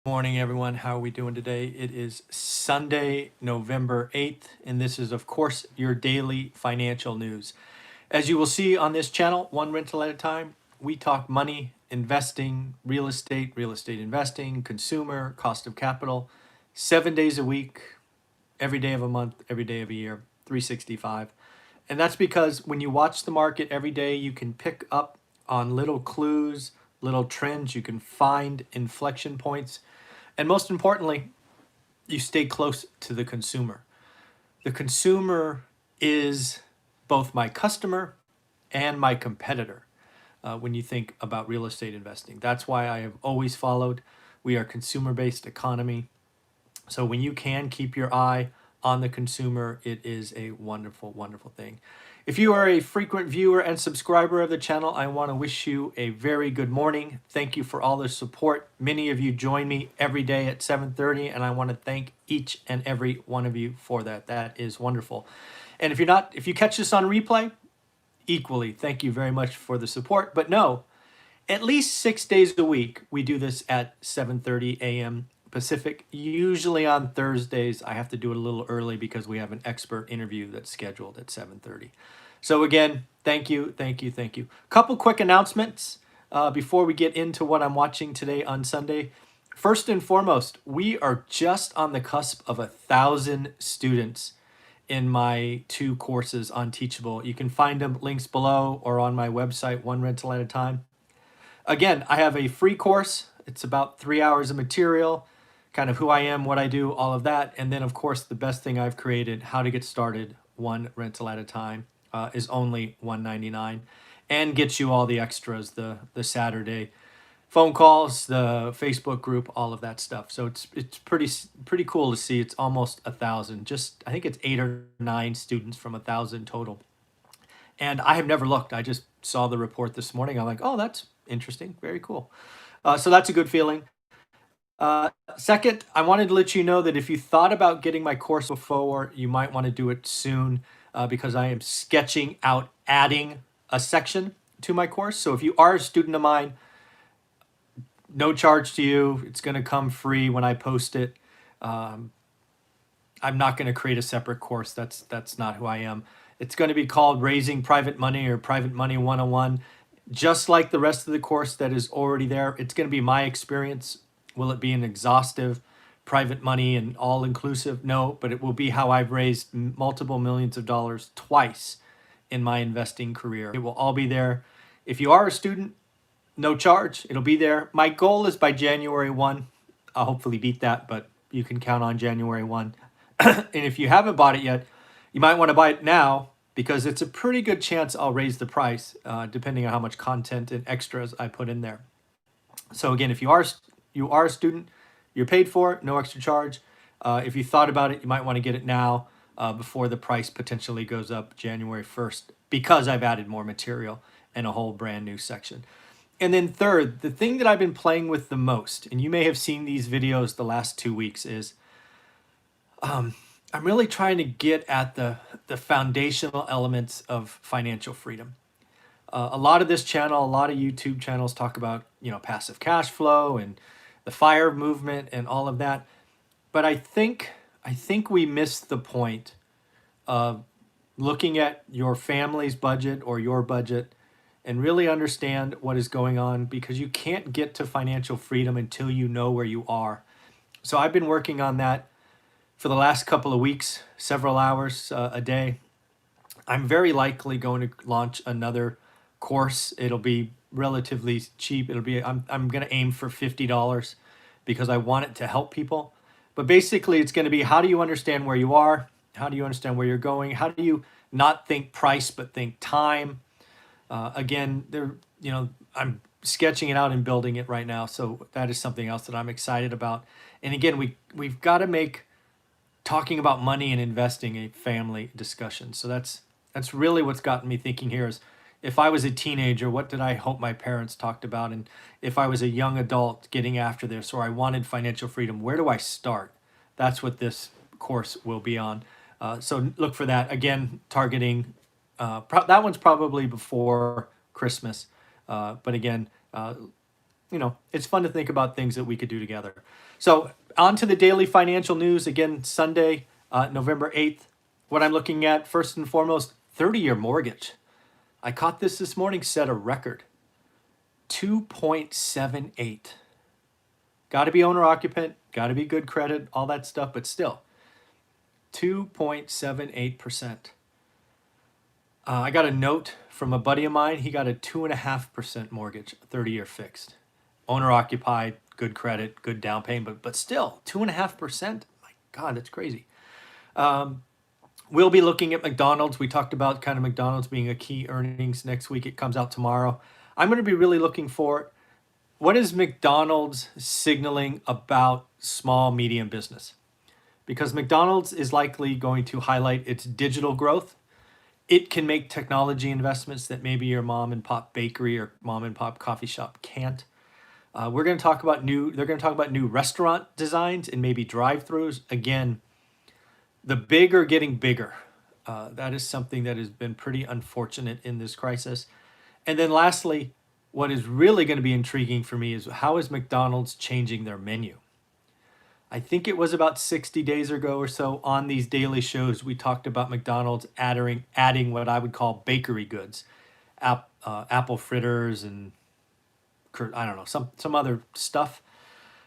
Morning, everyone. How are we doing today? It is Sunday, November 8th, and this is, of course, your daily financial news. As you will see on this channel, one rental at a time, we talk money, investing, real estate investing, consumer, cost of capital, 7 days a week, every day of a month, every day of a year, 365. And that's because when you watch the market every day, you can pick up on little clues, little trends, you can find inflection points. And most importantly, you stay close to the consumer. The consumer is both my customer and my competitor when you think about real estate investing. That's why I have always followed. We are consumer-based economy. So when you can keep your eye on the consumer, it is a wonderful, wonderful thing. If you are a frequent viewer and subscriber of the channel, I want to wish you a very good morning. Thank you for all the support. Many of you join me every day at 7:30, and I want to thank each and every one of you for that. That is wonderful. And if you catch this on replay, equally, thank you very much for the support. But no, at least 6 days a week, we do this at 7:30 a.m. Pacific. Usually on Thursdays, I have to do it a little early because we have an expert interview that's scheduled at 7:30. So again, thank you, thank you, thank you. Couple quick announcements before we get into what I'm watching today on Sunday. First and foremost, we are just on the cusp of 1,000 students in my 2 courses on Teachable. You can find them links below or on my website, one rental at a time. Again, I have a free course. It's about 3 hours of material, kind of who I am, what I do, all of that. And then, of course, the best thing I've created, how to get started one rental at a time, is only $199 and gets you all the extras, the Saturday phone calls, the Facebook group, all of that stuff. So it's pretty cool to see. It's almost 1,000. Just I think it's 8 or 9 students from 1,000 total. And I have never looked. I just saw the report this morning. I'm like, oh, that's interesting. Very cool. So that's a good feeling. Second, I wanted to let you know that if you thought about getting my course before, you might want to do it soon because I am sketching out adding a section to my course. So if you are a student of mine, no charge to you. It's going to come free when I post it. I'm not going to create a separate course. That's not who I am. It's going to be called Raising Private Money or Private Money 101. Just like the rest of the course that is already there, it's going to be my experience. Will it be an exhaustive private money and all inclusive? No, but it will be how I've raised multiple millions of dollars twice in my investing career. It will all be there. If you are a student, no charge. It'll be there. My goal is by January 1. I'll hopefully beat that, but you can count on January 1. And if you haven't bought it yet, you might want to buy it now because it's a pretty good chance I'll raise the price depending on how much content and extras I put in there. So again, if you are a student, you're paid for it, no extra charge. If you thought about it, you might want to get it now before the price potentially goes up January 1st because I've added more material and a whole brand new section. And then third, the thing that I've been playing with the most, and you may have seen these videos the last 2 weeks, is I'm really trying to get at the foundational elements of financial freedom. A lot of this channel, a lot of YouTube channels talk about, passive cash flow and the FIRE movement and all of that. But I think we missed the point of looking at your family's budget or your budget and really understand what is going on because you can't get to financial freedom until you know where you are. So I've been working on that for the last couple of weeks, several hours a day. I'm very likely going to launch another course. It'll be relatively cheap. I'm going to aim for $50 because I want it to help people. But basically it's going to be, how do you understand where you are? How do you understand where you're going? How do you not think price but think time? Again, I'm sketching it out and building it right now. So that is something else that I'm excited about. And again, we've got to make talking about money and investing a family discussion. So that's really what's gotten me thinking here is, if I was a teenager, what did I hope my parents talked about? And if I was a young adult getting after this, or I wanted financial freedom, where do I start? That's what this course will be on. So look for that. Again, targeting, that one's probably before Christmas. But again, it's fun to think about things that we could do together. So on to the daily financial news. Again, Sunday, November 8th. What I'm looking at, first and foremost, 30-year mortgage. I caught this morning, set a record. 2.78. Got to be owner occupant, got to be good credit, all that stuff, but still, 2.78%. I got a note from a buddy of mine. He got a 2.5% mortgage, 30-year fixed. Owner occupied, good credit, good down payment, but still 2.5%. My God, that's crazy. We'll be looking at McDonald's. We talked about kind of McDonald's being a key earnings next week. It comes out tomorrow. I'm going to be really looking for what is McDonald's signaling about small, medium business? Because McDonald's is likely going to highlight its digital growth. It can make technology investments that maybe your mom and pop bakery or mom and pop coffee shop can't. We're going to talk about they're going to talk about new restaurant designs and maybe drive-throughs. Again, the big are getting bigger. That is something that has been pretty unfortunate in this crisis. And then lastly, what is really going to be intriguing for me is how is McDonald's changing their menu? I think it was about 60 days ago or so on these daily shows, we talked about McDonald's adding what I would call bakery goods, apple fritters and I don't know, some other stuff.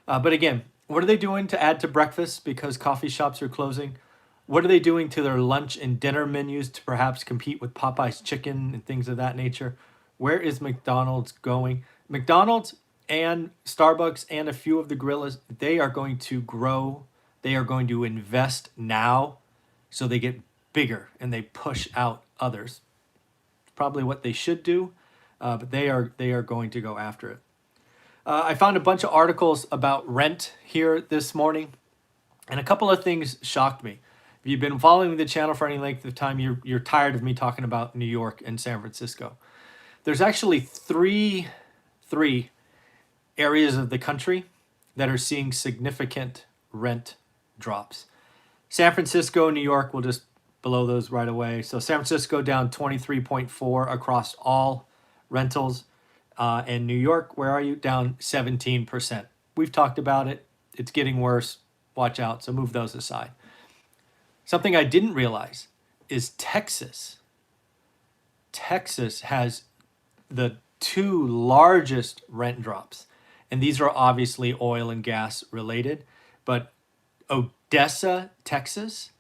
But again, what are they doing to add to breakfast because coffee shops are closing? What are they doing to their lunch and dinner menus to perhaps compete with Popeye's chicken and things of that nature? Where is McDonald's going? McDonald's and Starbucks and a few of the gorillas, they are going to grow. They are going to invest now so they get bigger and they push out others. It's probably what they should do, but they are going to go after it. I found a bunch of articles about rent here this morning, and a couple of things shocked me. If you've been following the channel for any length of time, you're tired of me talking about New York and San Francisco. There's actually three areas of the country that are seeing significant rent drops. San Francisco, New York, we'll just below those right away. So San Francisco down 23.4 across all rentals. And New York, where are you? Down 17%. We've talked about it. It's getting worse. Watch out. So move those aside. Something I didn't realize is Texas. Texas has the two largest rent drops. And these are obviously oil and gas related. But Odessa, Texas,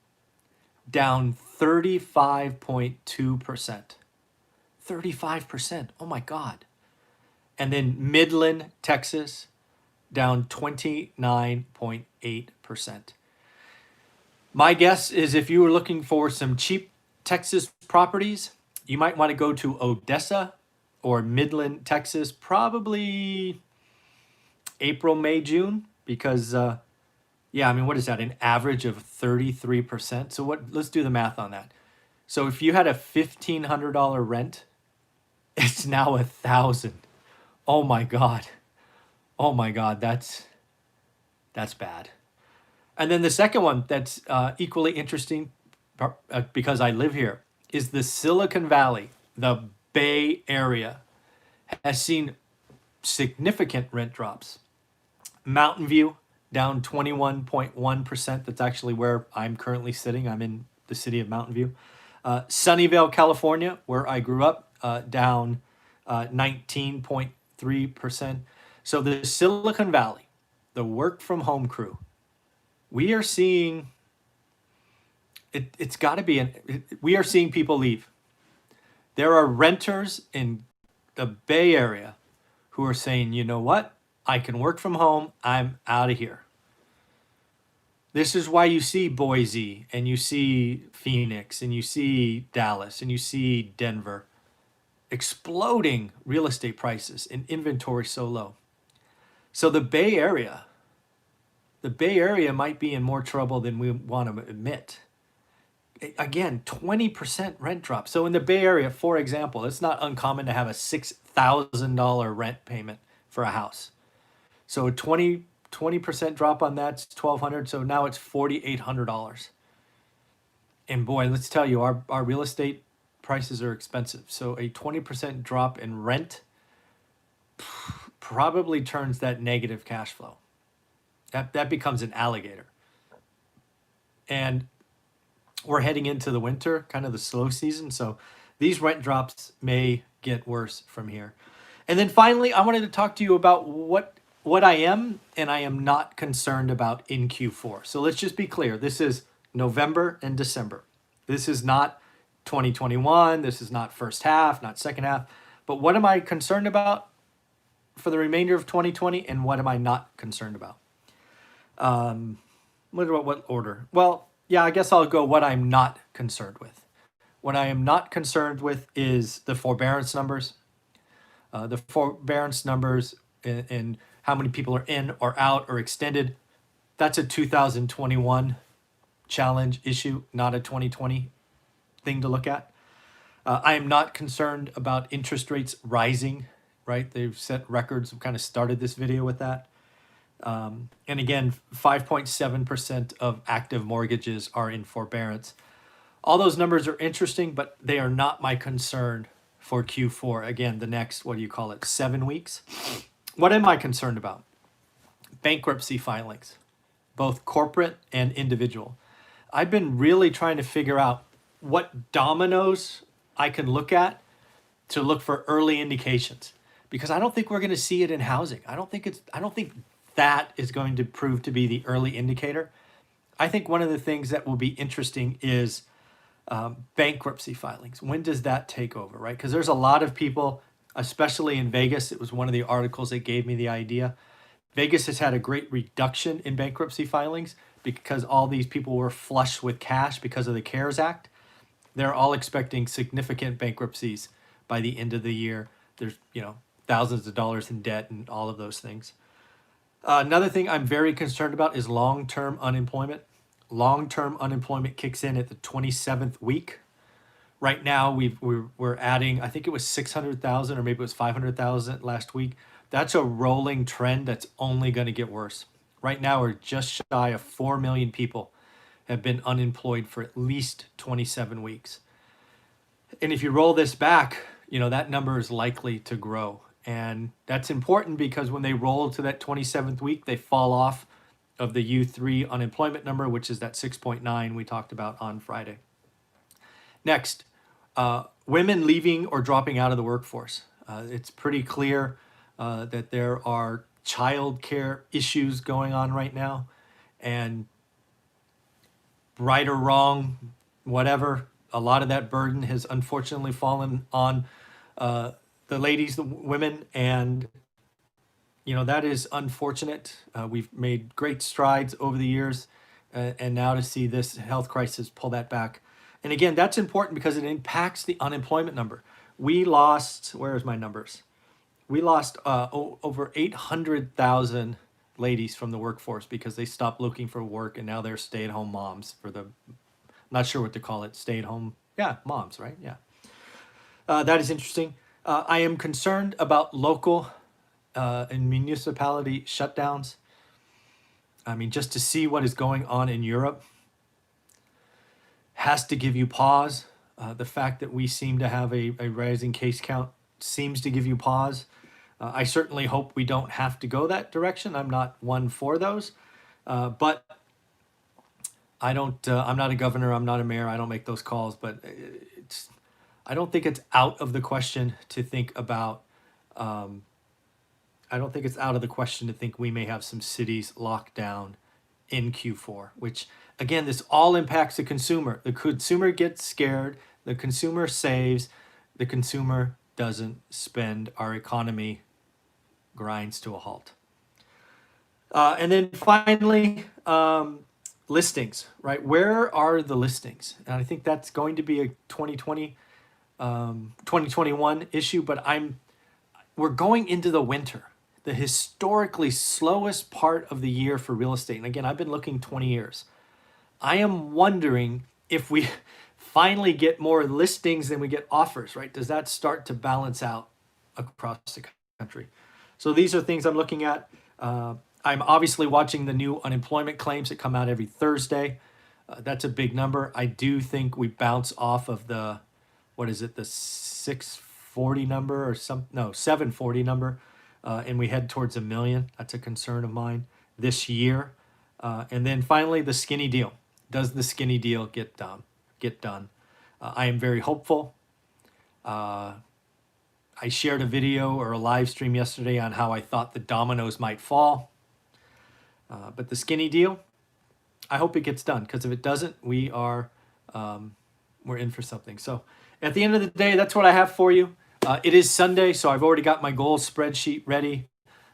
down 35.2%. 35%. Oh my God. And then Midland, Texas, down 29.8%. My guess is if you were looking for some cheap Texas properties, you might want to go to Odessa or Midland, Texas, probably April, May, June, because what is that? An average of 33%. So let's do the math on that. So if you had a $1,500 rent, it's now $1,000. Oh my God. Oh my God, that's bad. And then the second one that's equally interesting because I live here is the Silicon Valley, the Bay Area, has seen significant rent drops. Mountain View down 21.1%. That's actually where I'm currently sitting. I'm in the city of Mountain View. Sunnyvale, California, where I grew up, down 19.3%. So the Silicon Valley, the work from home crew, we are seeing it's got to be we are seeing people leave. There are renters in the Bay Area who are saying, you know what? I can work from home. I'm out of here. This is why you see Boise and you see Phoenix and you see Dallas and you see Denver exploding real estate prices and inventory so low. So the Bay Area might be in more trouble than we want to admit. Again, 20% rent drop. So in the Bay Area, for example, it's not uncommon to have a $6,000 rent payment for a house. So a 20% drop on that's $1,200. So now it's $4,800. And boy, let's tell you, our real estate prices are expensive. So a 20% drop in rent, probably turns that negative cash flow. That becomes an alligator. And we're heading into the winter, kind of the slow season. So these rent drops may get worse from here. And then finally, I wanted to talk to you about what I am and I am not concerned about in Q4. So let's just be clear. This is November and December. This is not 2021. This is not first half, not second half. But what am I concerned about for the remainder of 2020, and what am I not concerned about? What order? Well, yeah, I guess I'll go what I'm not concerned with. What I am not concerned with is the forbearance numbers. The forbearance numbers and how many people are in or out or extended. That's a 2021 challenge issue, not a 2020 thing to look at. I am not concerned about interest rates rising, right? They've set records. We've kind of started this video with that. And again, 5.7% of active mortgages are in forbearance. All those numbers are interesting, but they are not my concern for Q4. Again, the next, 7 weeks. What am I concerned about? Bankruptcy filings, both corporate and individual. I've been really trying to figure out what dominoes I can look at to look for early indications, because I don't think we're going to see it in housing. I don't think that is going to prove to be the early indicator. I think one of the things that will be interesting is bankruptcy filings. When does that take over, right? Because there's a lot of people, especially in Vegas. It was one of the articles that gave me the idea. Vegas has had a great reduction in bankruptcy filings because all these people were flush with cash because of the CARES Act. They're all expecting significant bankruptcies by the end of the year. There's, thousands of dollars in debt and all of those things. Another thing I'm very concerned about is long-term unemployment. Long-term unemployment kicks in at the 27th week. Right now, we're adding, I think it was 600,000 or maybe it was 500,000 last week. That's a rolling trend that's only going to get worse. Right now, we're just shy of 4 million people have been unemployed for at least 27 weeks. And if you roll this back, that number is likely to grow. And that's important because when they roll to that 27th week, they fall off of the U3 unemployment number, which is that 6.9 we talked about on Friday. Next, women leaving or dropping out of the workforce. It's pretty clear that there are childcare issues going on right now. And right or wrong, whatever, a lot of that burden has unfortunately fallen on the ladies, the women, and that is unfortunate. We've made great strides over the years, and now to see this health crisis pull that back. And again, that's important because it impacts the unemployment number. We lost, where's my numbers? We lost over 800,000 ladies from the workforce because they stopped looking for work, and now they're stay-at-home moms for I'm not sure what to call it, stay-at-home, moms, right? Yeah. That is interesting. I am concerned about local and municipality shutdowns. I mean, just to see what is going on in Europe has to give you pause. The fact that we seem to have a rising case count seems to give you pause. I certainly hope we don't have to go that direction. I'm not one for those. But I'm not a governor. I'm not a mayor. I don't make those calls. But I don't think it's out of the question to think about. I don't think it's out of the question to think we may have some cities locked down in Q4, which, again, this all impacts the consumer. The consumer gets scared. The consumer saves. The consumer doesn't spend. Our economy grinds to a halt. And then finally, listings, right? Where are the listings? And I think that's going to be a 2021 issue, but we're going into the winter, the historically slowest part of the year for real estate. And again, I've been looking 20 years. I am wondering if we finally get more listings than we get offers, right? Does that start to balance out across the country? So these are things I'm looking at. I'm obviously watching the new unemployment claims that come out every Thursday. That's a big number. I do think we bounce off of the, the 640 number or 740 number and we head towards 1 million. That's a concern of mine this year. And then finally, the skinny deal. Does the skinny deal get done? I am very hopeful. I shared a video or a live stream yesterday on how I thought the dominoes might fall. But the skinny deal, I hope it gets done, because if it doesn't, we're in for something. So at the end of the day, that's what I have for you. It is Sunday, so I've already got my goals spreadsheet ready.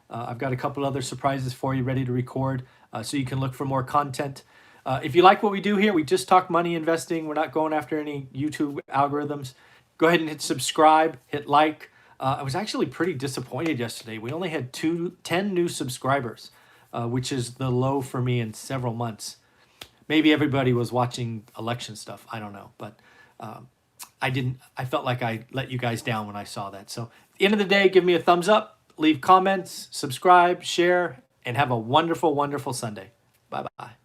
I've got a couple other surprises for you ready to record, so you can look for more content. If you like what we do here, we just talk money investing. We're not going after any YouTube algorithms. Go ahead and hit subscribe, hit like. I was actually pretty disappointed yesterday. We only had 10 new subscribers, which is the low for me in several months. Maybe everybody was watching election stuff. I don't know, but I felt like I let you guys down when I saw that. So at the end of the day, give me a thumbs up, leave comments, subscribe, share, and have a wonderful, wonderful Sunday. Bye-bye.